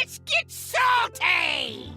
Let's get salty!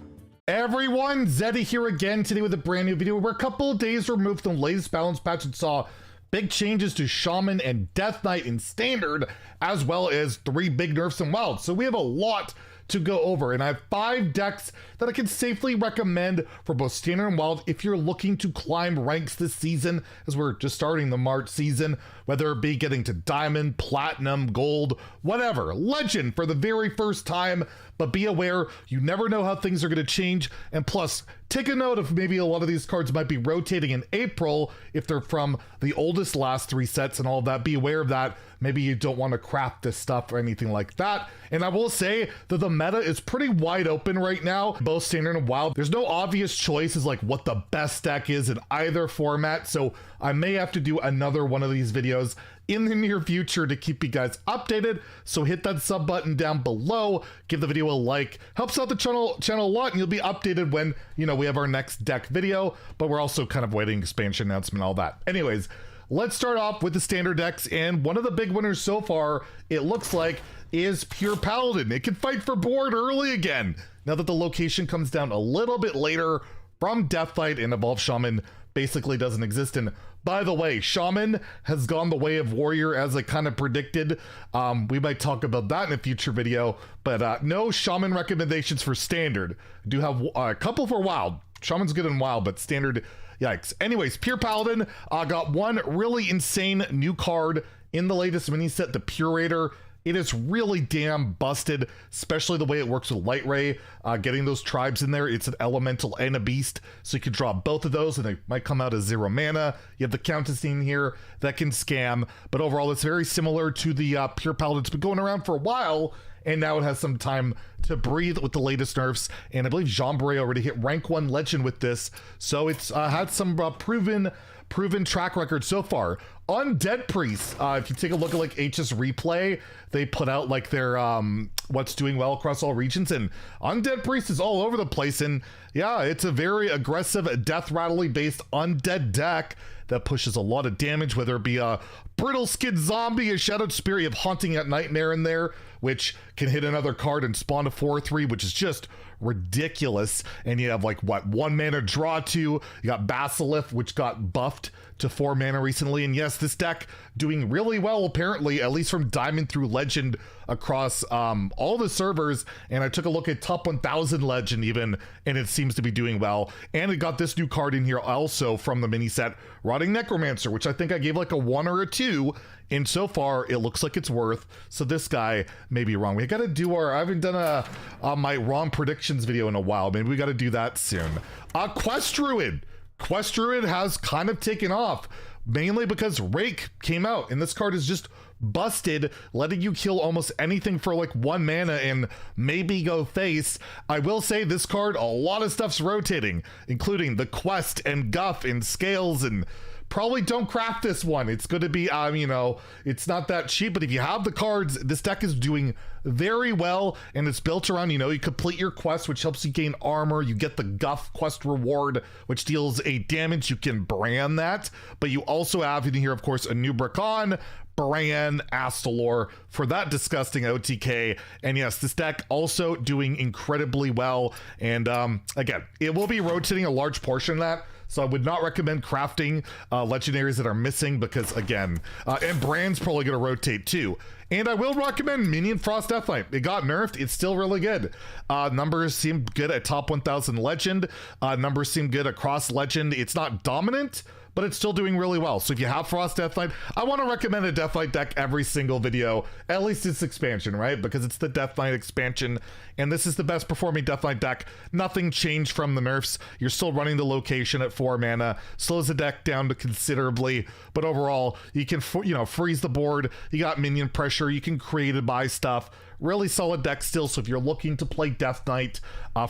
Everyone, Zeddy here again today with a brand new video. We're a couple of days removed from the latest balance patch and saw big changes to Shaman and Death Knight in Standard, as well as 3 big nerfs in Wild. So we have a lot to go over, and I have 5 decks that I can safely recommend for both Standard and Wild if you're looking to climb ranks this season, as we're just starting the March season, whether it be getting to Diamond, Platinum, Gold, whatever, Legend for the very first time. But be aware, you never know how things are going to change, and plus, take a note of maybe a lot of these cards might be rotating in April if they're from the oldest last 3 sets and all of that. Be aware of that. Maybe you don't want to craft this stuff or anything like that. And I will say that the meta is pretty wide open right now, both Standard and Wild. There's no obvious choice as like what the best deck is in either format, so I may have to do another one of these videos in the near future to keep you guys updated. So hit that sub button down below, give the video a like, helps out the channel a lot, and you'll be updated when, you know, we have our next deck video. But we're also kind of waiting expansion announcement, all that. Anyways, let's start off with the standard decks, and one of the big winners so far, it looks like, is pure Paladin. It can fight for board early again, now that the location comes down a little bit later from Death Knight, and Evolved Shaman basically doesn't exist. And by the way, Shaman has gone the way of Warrior, as I kind of predicted. We might talk about that in a future video, but no Shaman recommendations for Standard. I do have a couple for Wild. Shaman's good in Wild, but Standard, yikes. Anyways, pure Paladin got one really insane new card in the latest mini set, the Purator. It is really damn busted, especially the way it works with Light Ray. Getting those tribes in there, it's an elemental and a beast, so you can draw both of those and they might come out as 0 mana. You have the Countess in here that can scam, but overall it's very similar to the pure Paladin. It's been going around for a while, and now it has some time to breathe with the latest nerfs. And I believe Jean Bray already hit rank 1 legend with this, so it's had some proven track record so far. Undead Priest, if you take a look at like HS Replay, they put out like their what's doing well across all regions, and Undead Priest is all over the place. And yeah, it's a very aggressive death rattly based undead deck that pushes a lot of damage, whether it be a Brittle Skid Zombie, a Shadowed Spirit, you have Haunting at Nightmare in there, which can hit another card and spawn a 4/3, which is just ridiculous. And you have like what, 1 mana draw 2. You got Basilisk, which got buffed to 4 mana recently. And yes, this deck doing really well apparently, at least from Diamond through Legend across all the servers. And I took a look at top 1000 Legend even, and it seems to be doing well. And it got this new card in here also from the mini set, Rotting Necromancer, which I think I gave like a 1 or a 2. And so far, it looks like it's worth. So this guy may be wrong. We got to do I haven't done my wrong predictions video in a while. Maybe we got to do that soon. Quest Druid. Quest Druid has kind of taken off, mainly because Rake came out, and this card is just busted, letting you kill almost anything for like 1 mana and maybe go face. I will say this card, a lot of stuff's rotating, including the Quest and Guff and Scales, and probably don't craft this one. It's going to be, you know, it's not that cheap, but if you have the cards, this deck is doing very well, and it's built around, you know, you complete your quest, which helps you gain armor. You get the Guff quest reward, which deals 8 damage. You can brand that, but you also have in here, of course, a new Bracon, Bran, Astalor for that disgusting OTK. And yes, this deck also doing incredibly well. And again, it will be rotating a large portion of that, so I would not recommend crafting legendaries that are missing, because again, and Bran's probably going to rotate too. And I will recommend Minion Frost Death Knight. It got nerfed. It's still really good. Numbers seem good at top 1000 Legend. Numbers seem good across Legend. It's not dominant, but it's still doing really well. So if you have Frost Death Knight, I want to recommend a Death Knight deck every single video, at least its expansion, right? Because it's the Death Knight expansion, and this is the best performing Death Knight deck. Nothing changed from the nerfs. You're still running the location at 4 mana, slows the deck down to considerably, but overall, you can, you know, freeze the board. You got minion pressure. You can create and buy stuff. Really solid deck still. So if you're looking to play Death Knight,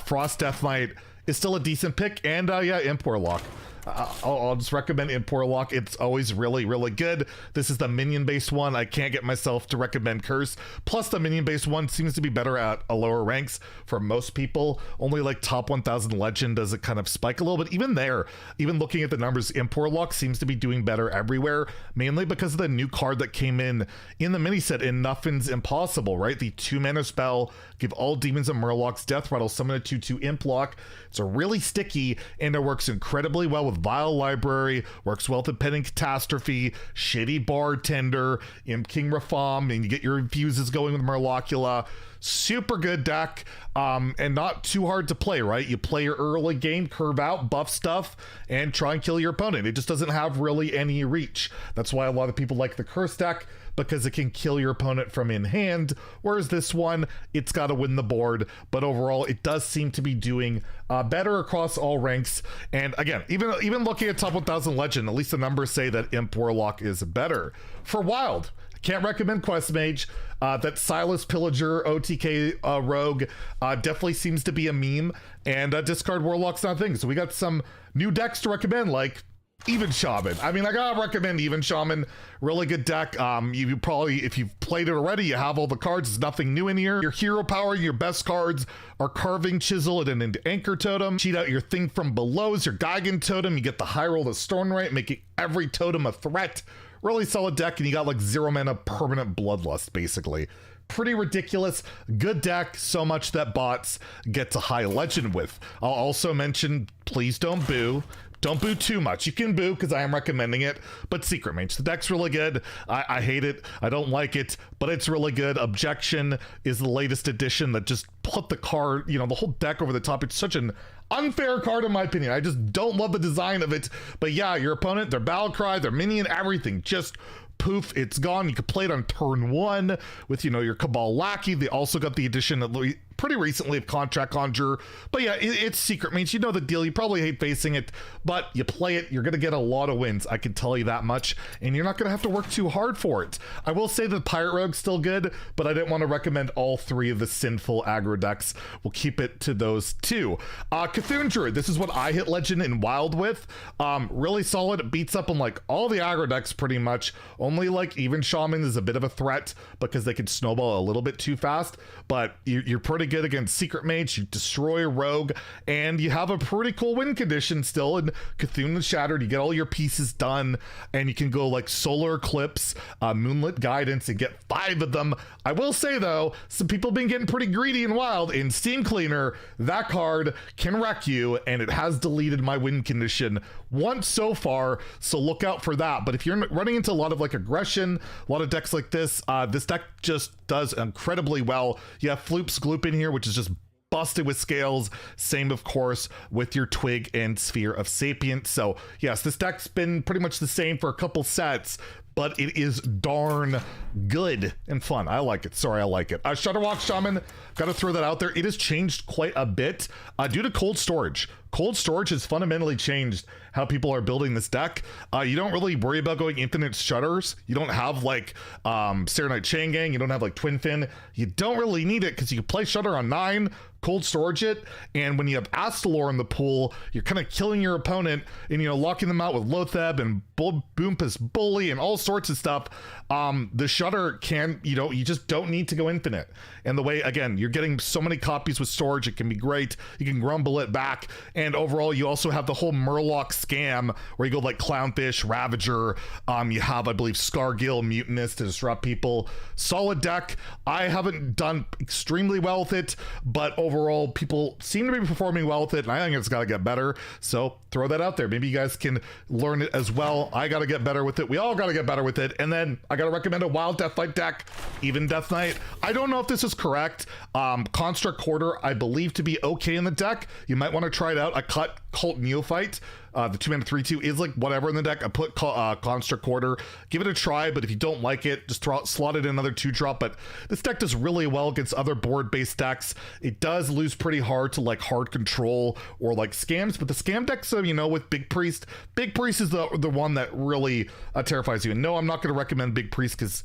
Frost Death Knight is still a decent pick. And yeah, Imp Warlock. I'll just recommend Imp Warlock. It's always really, really good. This is the minion-based one. I can't get myself to recommend Curse. Plus, the minion-based one seems to be better at a lower ranks for most people. Only like top 1000 Legend does it kind of spike a little bit. Even there, even looking at the numbers, Imp Warlock seems to be doing better everywhere, mainly because of the new card that came in the mini set in Nothing's Impossible, right? The 2-mana spell, give all demons and murlocs death rattle, summon a 2/2 Imp Lock. It's a really sticky, and it works incredibly well with Vile Library, works well with Impending Catastrophe, Shitty Bartender, Imp King Reform, and you get your infuses going with Murlocula. Super good deck, and not too hard to play, right? You play your early game, curve out, buff stuff, and try and kill your opponent. It just doesn't have really any reach. That's why a lot of people like the Curse deck, because it can kill your opponent from in hand, whereas this one, it's got to win the board. But overall, it does seem to be doing better across all ranks. And again, even looking at top 1000 Legend, at least the numbers say that Imp Warlock is better. For Wild, can't recommend Quest Mage. That Silas Pillager OTK rogue definitely seems to be a meme, and discard Warlock's not a thing. So we got some new decks to recommend, like Even Shaman. I mean, I gotta recommend Even Shaman. Really good deck. You probably, if you've played it already, you have all the cards. There's nothing new in here. Your hero power, your best cards are Carving Chisel and an Anchor Totem. Cheat out your Thing from Below's your Gigan Totem. You get the high roll to Storm Right, making every totem a threat. Really solid deck, and you got like 0 mana permanent Bloodlust, basically. Pretty ridiculous. Good deck, so much that bots get to high legend with. I'll also mention, please don't boo. Don't boo too much. You can boo because I am recommending it, but Secret Mage, the deck's really good. I hate it. I don't like it, but it's really good. Objection is the latest edition that just put the card, you know, the whole deck over the top. It's such an unfair card in my opinion. I just don't love the design of it. But yeah, your opponent, their battle cry, their minion, everything, just poof, it's gone. You could play it on turn 1 with, you know, your Cabal Lackey. They also got the addition of pretty recently of Contract Conjurer. But yeah, it's Secret Mage. You know the deal. You probably hate facing it, but you play it, you're going to get a lot of wins. I can tell you that much, and you're not going to have to work too hard for it. I will say the Pirate Rogue's still good, but I didn't want to recommend all 3 of the sinful aggro decks. We'll keep it to those 2. Cthulhu Druid, this is what I hit Legend in Wild with. Really solid. It beats up on like all the aggro decks pretty much. Only like Even Shaman is a bit of a threat because they can snowball a little bit too fast, but you're pretty good against Secret Mage. You destroy a rogue, and you have a pretty cool win condition still in Cthulhu Shattered. You get all your pieces done, and you can go like Solar Eclipse, Moonlit Guidance, and get 5 of them. I will say though, some people have been getting pretty greedy and wild. In Steam Cleaner, that card can wreck you, and it has deleted my win condition once so far, so look out for that. But if you're running into a lot of like aggression, a lot of decks like this, this deck just does incredibly well. You have Floop's Gloop in here, which is just busted with scales. Same, of course, with your Twig and Sphere of Sapience. So yes, this deck's been pretty much the same for a couple sets, but it is darn good and fun. I like it. Sorry, I like it. Shutterwalk Shaman, gotta throw that out there. It has changed quite a bit due to cold storage. Cold storage has fundamentally changed how people are building this deck. You don't really worry about going infinite shutters. You don't have like Serenite Chain Gang. You don't have like Twin Fin. You don't really need it because you can play Shutter on 9, cold storage it, and when you have Astalor in the pool, you're kind of killing your opponent and, you know, locking them out with Lotheb and Boompus Bully and all sorts of stuff. The Shutter can, you know, you just don't need to go infinite. And the way, again, you're getting so many copies with storage, it can be great. You can grumble it back. And overall, you also have the whole Murloc scam where you go like Clownfish, Ravager. You have, I believe, Scargill, Mutinous to disrupt people. Solid deck. I haven't done extremely well with it, but overall, people seem to be performing well with it, and I think it's got to get better. So throw that out there. Maybe you guys can learn it as well. I got to get better with it. We all got to get better with it. And then I got to recommend a Wild Death Knight deck, Even Death Knight. I don't know if this is correct. Construct Quarter, I believe to be okay in the deck. You might want to try it out. I cut Cult Neophyte. The 2-mana 3/2 is like whatever in the deck. I put Construct Quarter. Give it a try, but if you don't like it, just slot it in another 2-drop. But this deck does really well against other board-based decks. It does lose pretty hard to like Hard Control or like Scams, but the Scam deck, so you know, with Big Priest is the one that really terrifies you. And no, I'm not going to recommend Big Priest because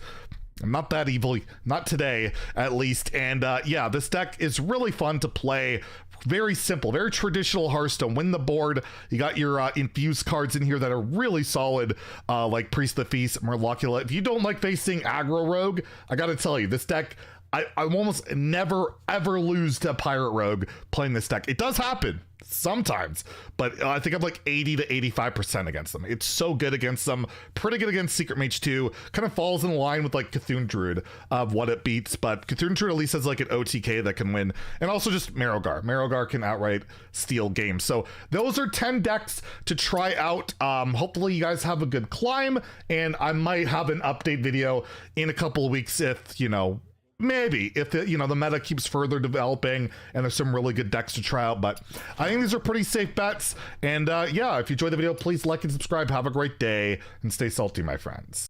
I'm not that evil, not today at least. And yeah, this deck is really fun to play. Very simple, very traditional Hearthstone. Win the board. You got your infused cards in here that are really solid, like Priest of the Feast, Merlocula. If you don't like facing aggro rogue, I gotta tell you, this deck, I almost never ever lose to Pirate Rogue playing this deck. It does happen sometimes, but I think I'm like 80 to 85% against them. It's so good against them, pretty good against Secret Mage too. Kind of falls in line with like Cthulhu Druid of what it beats, but Cthulhu Druid at least has like an OTK that can win, and also just Marrowgar can outright steal games. So those are 10 decks to try out. Hopefully you guys have a good climb, and I might have an update video in a couple of weeks if, you know, maybe if the, you know, the meta keeps further developing and there's some really good decks to try out. But I think these are pretty safe bets. And yeah, if you enjoyed the video, please like and subscribe. Have a great day and stay salty, my friends.